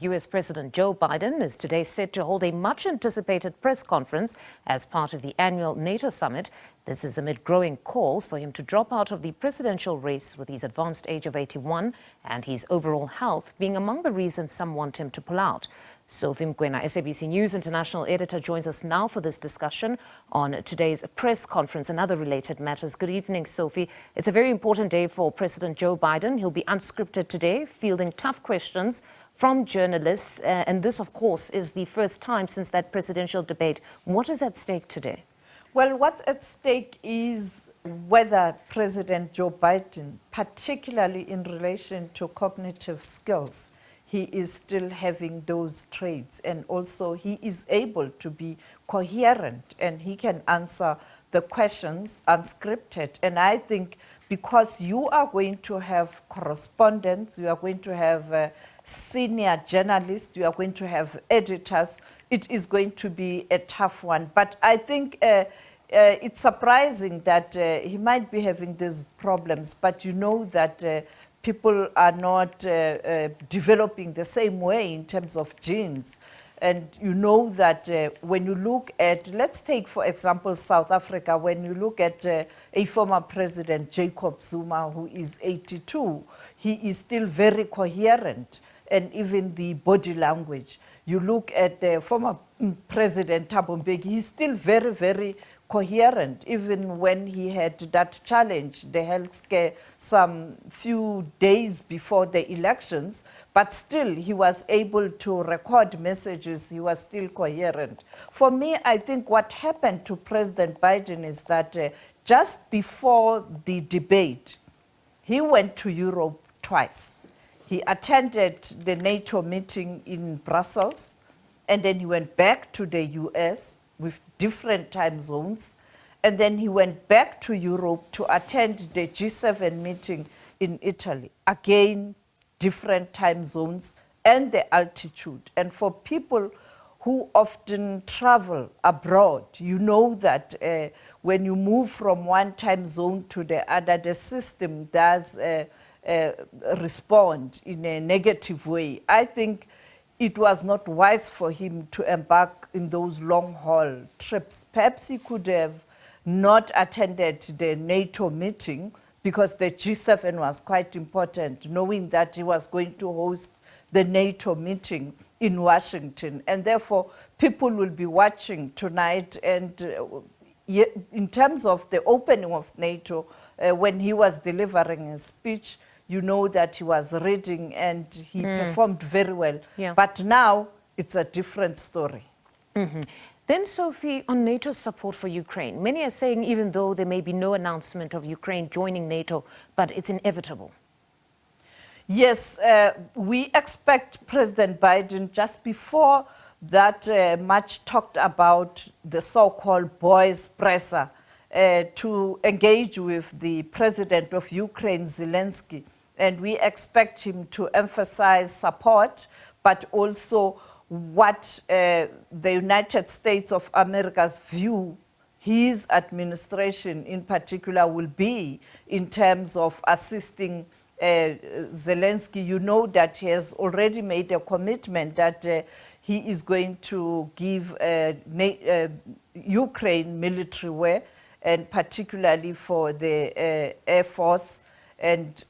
U.S. President Joe Biden is today set to hold a much-anticipated press conference as part of the annual NATO Summit. This is amid growing calls for him to drop out of the presidential race with his advanced age of 81 and his overall health being among the reasons some want him to pull out. Sophie Mkwena, SABC News International Editor, joins us now for this discussion on today's press conference and other related matters. Good evening, Sophie. It's a very important day for President Joe Biden. He'll be unscripted today, fielding tough questions from journalists. And this, of course, is the first time since that presidential debate. What is at stake today? Well, what's at stake is whether President Joe Biden, particularly in relation to cognitive skills, he is still having those traits, and also he is able to be coherent and he can answer the questions unscripted. And I think because you are going to have correspondents, you are going to have senior journalists, you are going to have editors, it is going to be a tough one. But I think it's surprising that he might be having these problems, but you know that people are not developing the same way in terms of genes. And you know that when you look at, let's take, for example, South Africa, when you look at a former president, Jacob Zuma, who is 82, he is still very coherent, and even the body language. You look at the former President Thabo Mbeki, he's still very, very coherent, even when he had that challenge, the health scare, some few days before the elections, but still he was able to record messages, he was still coherent. For me, I think what happened to President Biden is that just before the debate, he went to Europe twice. He attended the NATO meeting in Brussels, and then he went back to the US with different time zones, and then he went back to Europe to attend the G7 meeting in Italy. Again, different time zones and the altitude. And for people who often travel abroad, you know that when you move from one time zone to the other, the system does respond in a negative way. I think it was not wise for him to embark in those long-haul trips. Perhaps he could have not attended the NATO meeting because the G7 was quite important, knowing that he was going to host the NATO meeting in Washington. And therefore, people will be watching tonight. And in terms of the opening of NATO, when he was delivering his speech, you know that he was reading and he performed very well. Yeah. But now it's a different story. Mm-hmm. Then, Sophie, on NATO's support for Ukraine, many are saying even though there may be no announcement of Ukraine joining NATO, but it's inevitable. Yes, we expect President Biden, just before that much talked about the so-called boys presser, to engage with the president of Ukraine, Zelensky. And we expect him to emphasize support, but also what the United States of America's view, his administration in particular, will be in terms of assisting Zelensky. You know that he has already made a commitment that he is going to give Ukraine military wear, and particularly for the Air Force. And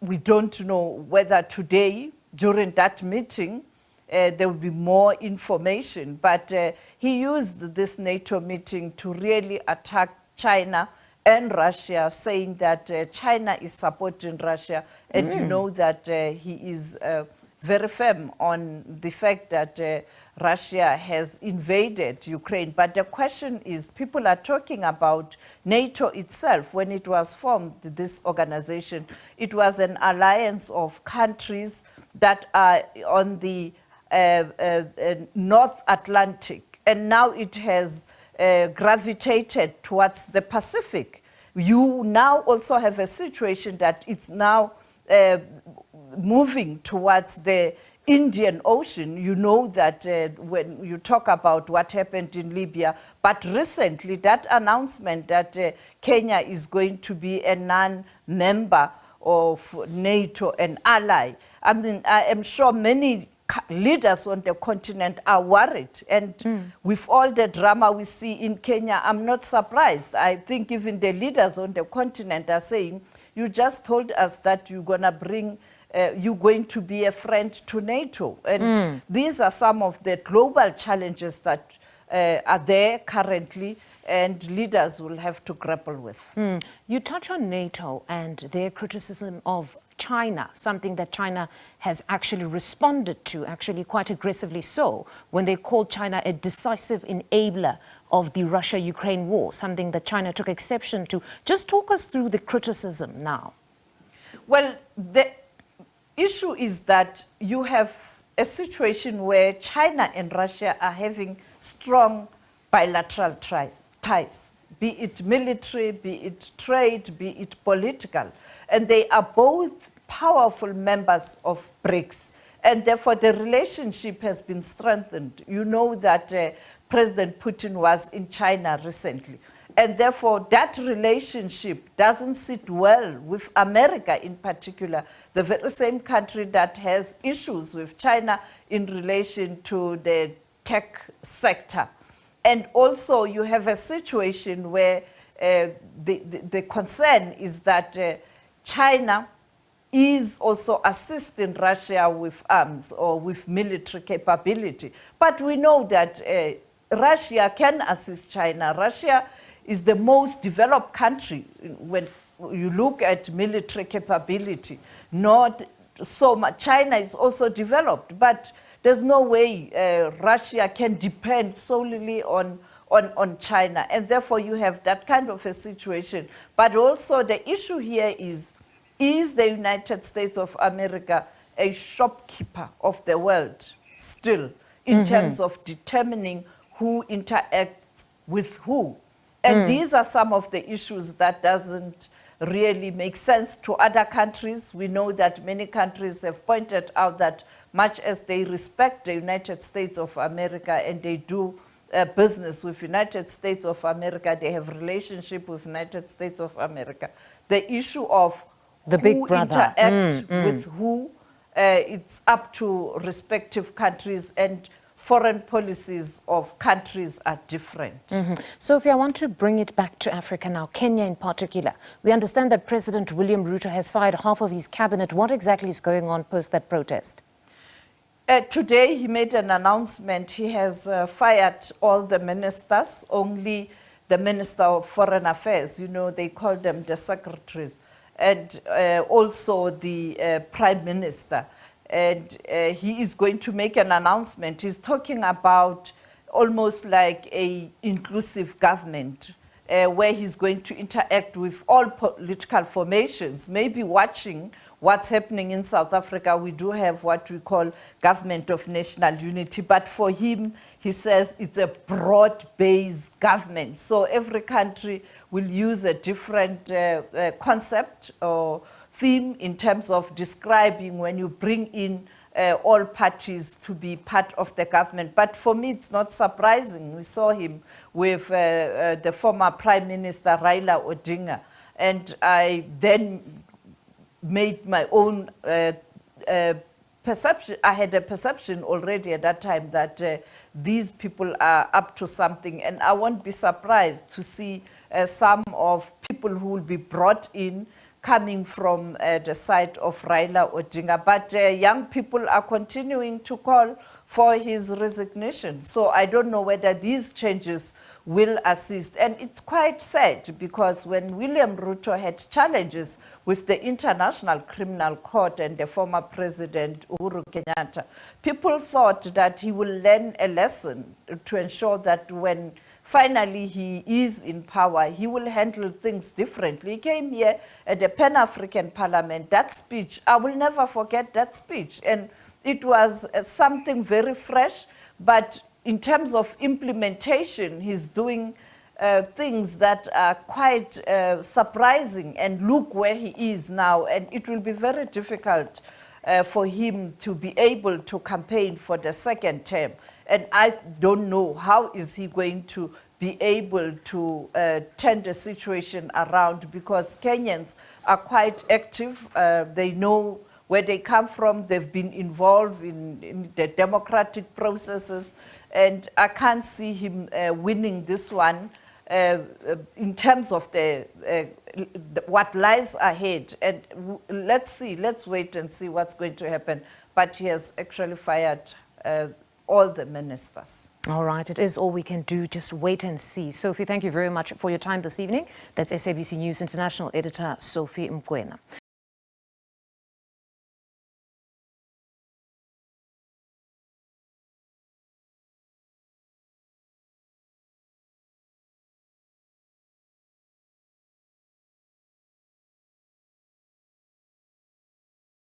we don't know whether today, during that meeting, there will be more information. But he used this NATO meeting to really attack China and Russia, saying that China is supporting Russia. And you know that he is very firm on the fact that Russia has invaded Ukraine. But the question is, people are talking about NATO itself. When it was formed, this organization, it was an alliance of countries that are on the North Atlantic. And now it has gravitated towards the Pacific. You now also have a situation that it's now moving towards the Indian Ocean. You know that when you talk about what happened in Libya, but recently that announcement that Kenya is going to be a non-member of NATO, an ally. I mean, I am sure many leaders on the continent are worried. And with all the drama we see in Kenya, I'm not surprised. I think even the leaders on the continent are saying, you just told us that you're going to be a friend to NATO. And these are some of the global challenges that are there currently, and leaders will have to grapple with. You touch on NATO and their criticism of China, something that China has actually responded to, actually quite aggressively so, when they called China a decisive enabler of the Russia-Ukraine war, something that China took exception to. Just talk us through the criticism now. Well, the issue is that you have a situation where China and Russia are having strong bilateral ties, be it military, be it trade, be it political. And they are both powerful members of BRICS. And therefore, the relationship has been strengthened. You know that President Putin was in China recently. And therefore, that relationship doesn't sit well with America in particular, the very same country that has issues with China in relation to the tech sector. And also, you have a situation where the concern is that China is also assisting Russia with arms or with military capability. But we know that Russia can assist China. Russia is the most developed country when you look at military capability. Not so much. China is also developed, but there's no way Russia can depend solely on China. And therefore, you have that kind of a situation. But also the issue here is the United States of America a shopkeeper of the world still in terms of determining who interacts with who? And these are some of the issues that doesn't really make sense to other countries. We know that many countries have pointed out that much as they respect the United States of America and they do business with United States of America, they have relationship with United States of America. The issue of the who big brother interact with who, it's up to respective countries, and foreign policies of countries are different. Sophie, I want to bring it back to Africa now, Kenya in particular. We understand that President William Ruto has fired half of his cabinet. What exactly is going on post that protest? Today he made an announcement. He has fired all the ministers, only the Minister of Foreign Affairs, you know, they call them the secretaries, and also the Prime Minister. And he is going to make an announcement. He's talking about almost like a inclusive government where he's going to interact with all political formations, maybe watching what's happening in South Africa. We do have what we call government of national unity, but for him, he says it's a broad-based government. So every country will use a different concept or theme in terms of describing when you bring in all parties to be part of the government. But for me, it's not surprising. We saw him with the former Prime Minister Raila Odinga. And I then made my own perception. I had a perception already at that time that these people are up to something. And I won't be surprised to see some of people who will be brought in coming from the side of Raila Odinga. But young people are continuing to call for his resignation. So I don't know whether these changes will assist. And it's quite sad because when William Ruto had challenges with the International Criminal Court and the former President Uhuru Kenyatta, people thought that he will learn a lesson to ensure that when finally he is in power, he will handle things differently. He came here at the Pan-African Parliament. That speech, I will never forget that speech. And it was something very fresh, but in terms of implementation, he's doing things that are quite surprising. And look where he is now. And it will be very difficult for him to be able to campaign for the second term. And I don't know how is he going to be able to turn the situation around, because Kenyans are quite active. They know where they come from. They've been involved in the democratic processes, and I can't see him winning this one in terms of what lies ahead. And let's wait and see what's going to happen. But he has actually fired all the ministers. All right, it is all we can do, just wait and see. Sophie, thank you very much for your time this evening. That's SABC News International Editor Sophie Mkwena.